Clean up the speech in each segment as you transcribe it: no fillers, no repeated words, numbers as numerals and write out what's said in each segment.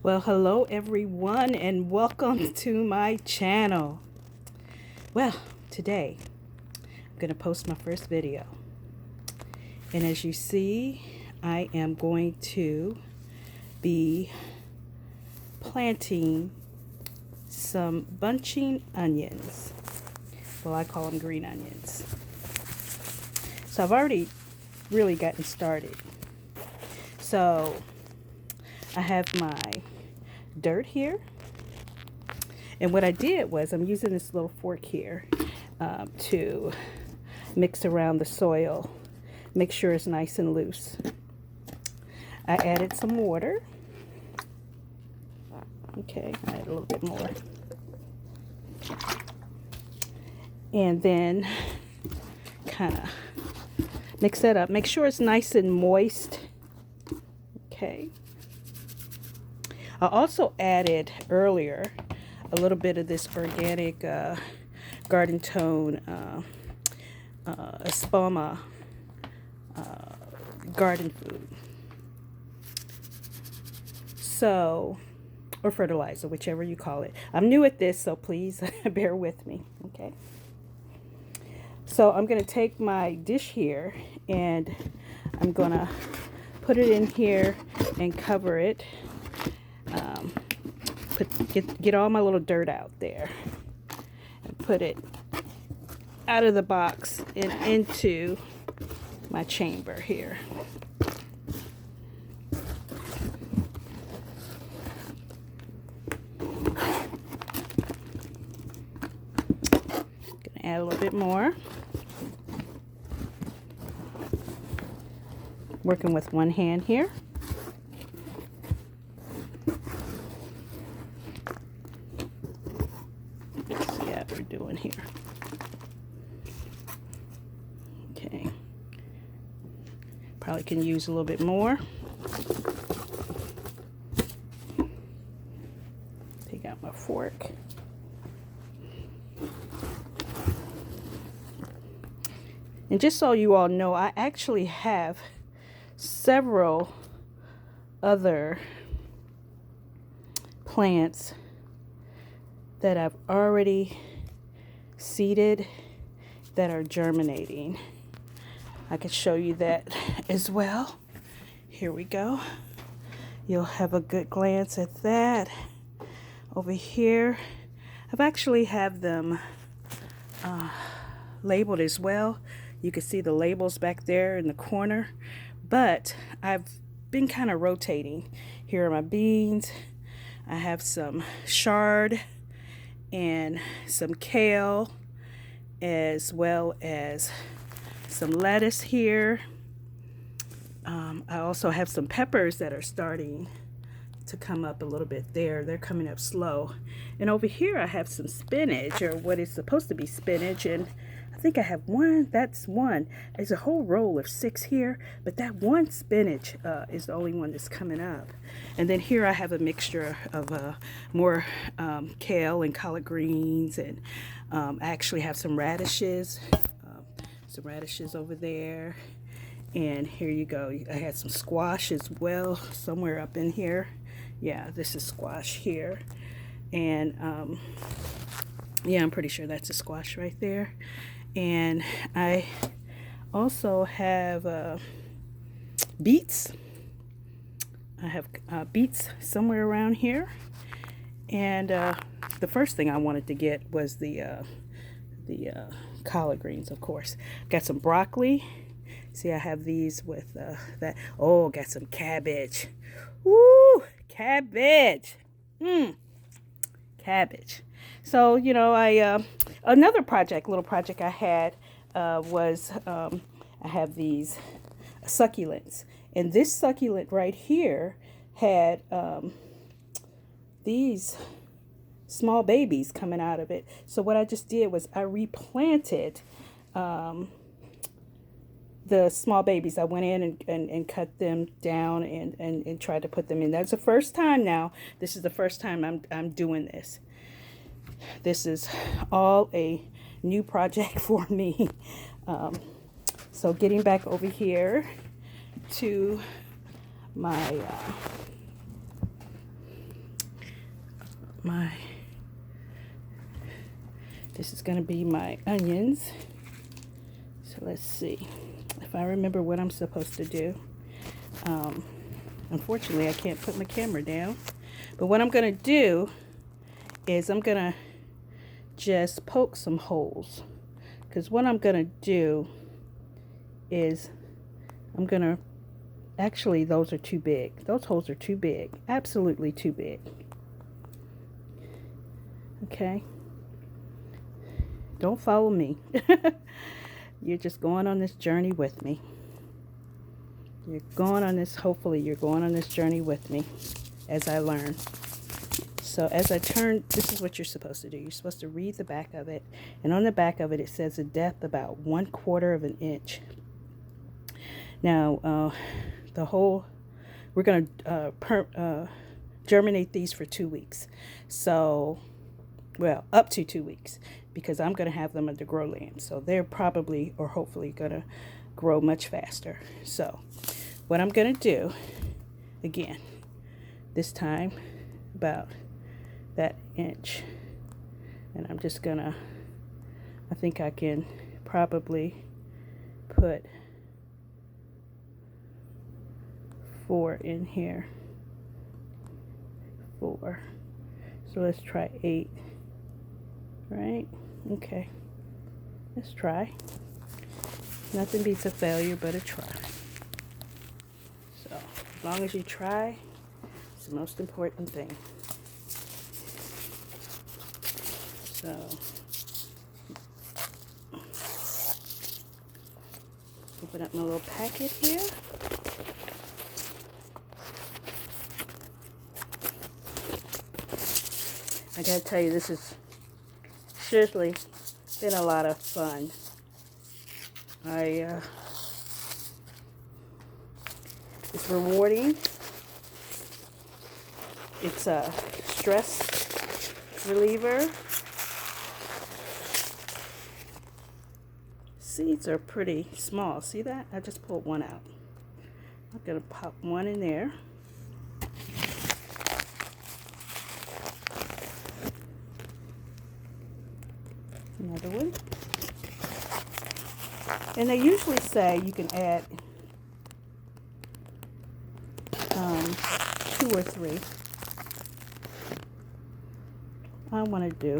Well, hello everyone and welcome to my channel. Well, today I'm going to post my first video. And as you see, I am going to be planting some bunching onions. Well, I call them green onions. So I've already really gotten started. So I have my dirt here, and what I did was I'm using this little fork here to mix around the soil, make sure it's nice and loose. I added some water. Okay, I add a little bit more, and then kind of mix that up, make sure it's nice and moist. Okay, I also added earlier a little bit of this organic Garden Tone Espoma garden food. So, or fertilizer, whichever you call it. I'm new at this, so please bear with me, okay? So I'm gonna take my dish here and I'm gonna put it in here and cover it. Get all my little dirt out there and put it out of the box and into my chamber here. Gonna add a little bit more. Working with one hand here. Doing here. Okay. Probably can use a little bit more. Take out my fork. And just so you all know, I actually have several other plants that I've already seeded that are germinating. I can show you that as well. Here we go. You'll have a good glance at that. Over here, I've actually have them labeled as well. You can see the labels back there in the corner, but I've been kind of rotating. Here are my beans. I have some chard and some kale, as well as some lettuce here. I also have some peppers that are starting to come up a little bit there. They're coming up slow. And over here I have some spinach, or what is supposed to be spinach, and I think I have one. That's one. There's a whole roll of 6 here, but that one spinach is the only one that's coming up. And then here I have a mixture of more kale and collard greens, and I actually have some radishes over there. And here you go. I had some squash as well somewhere up in here. Yeah, this is squash here. And yeah, I'm pretty sure that's a squash right there. And I also have beets. I have beets somewhere around here. And the first thing I wanted to get was the collard greens, of course. Got some broccoli. See, I have these with that. Oh, got some cabbage. Woo, cabbage. Cabbage. So, you know, another little project I had was I have these succulents. And this succulent right here had these small babies coming out of it. So what I just did was I replanted the small babies. I went in and cut them down and tried to put them in. That's the first time now. This is the first time I'm doing this. This is all a new project for me. So getting back over here to my my, this is going to be my onions. So let's see if I remember what I'm supposed to do. Unfortunately, I can't put my camera down. But what I'm going to do is I'm going to just poke some holes. Because what I'm going to do is I'm going to, actually those are too big. Those holes are too big. Absolutely too big. Okay. Don't follow me. You're just going on this journey with me. You're going on this, hopefully you're going on this journey with me as I learn. So as I turn, this is what you're supposed to do. You're supposed to read the back of it. And on the back of it, it says a depth about 1/4 of an inch. Now, we're going to germinate these for 2 weeks. So, well, up to 2 weeks, because I'm going to have them under grow lamps. So they're probably, or hopefully, going to grow much faster. So what I'm going to do, again, this time about that inch, and I'm just going to, I think I can probably put 4 in here. 4. So let's try 8. Right? Okay. Let's try. Nothing beats a failure but a try. So, as long as you try, it's the most important thing. So, open up my little packet here. I gotta tell you, this is seriously been a lot of fun. It's rewarding. It's a stress reliever. Seeds are pretty small. See that? I just pulled one out. I'm gonna pop one in there. Another one. And they usually say you can add 2 or 3. I want to do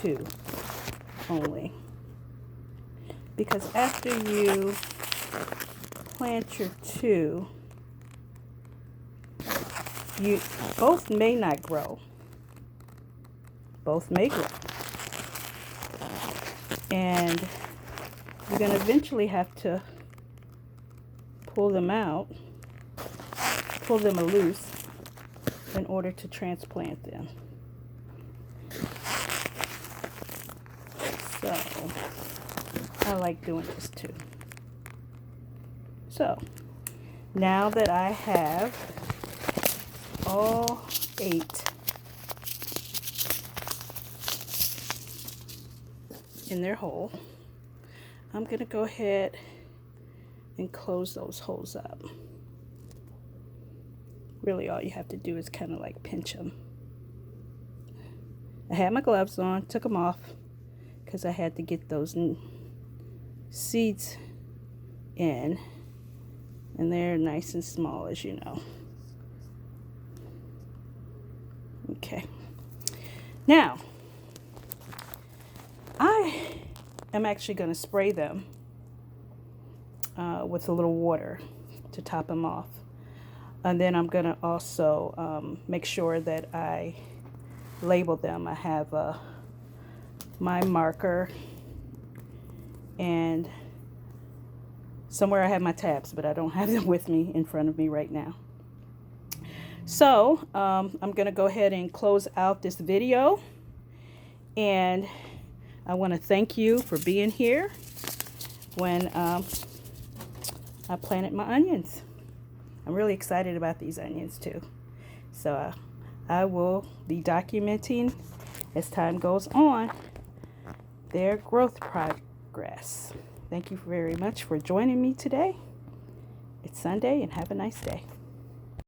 2 only, because after you plant your 2, you both may not grow. Both may grow. And you're going to eventually have to pull them out, pull them loose in order to transplant them. So, I like doing this too. So, now that I have all 8 in their hole, I'm going to go ahead and close those holes up. Really, all you have to do is kind of like pinch them. I had my gloves on, took them off because I had to get those seeds in, and they're nice and small, as you know. Okay. Now, I am actually going to spray them with a little water to top them off. And then I'm going to also make sure that I label them. I have my marker, and somewhere I have my tabs, but I don't have them with me in front of me right now. So I'm going to go ahead and close out this video, and I want to thank you for being here when I planted my onions. I'm really excited about these onions too. So I will be documenting as time goes on their growth progress. Thank you very much for joining me today. It's Sunday, and have a nice day.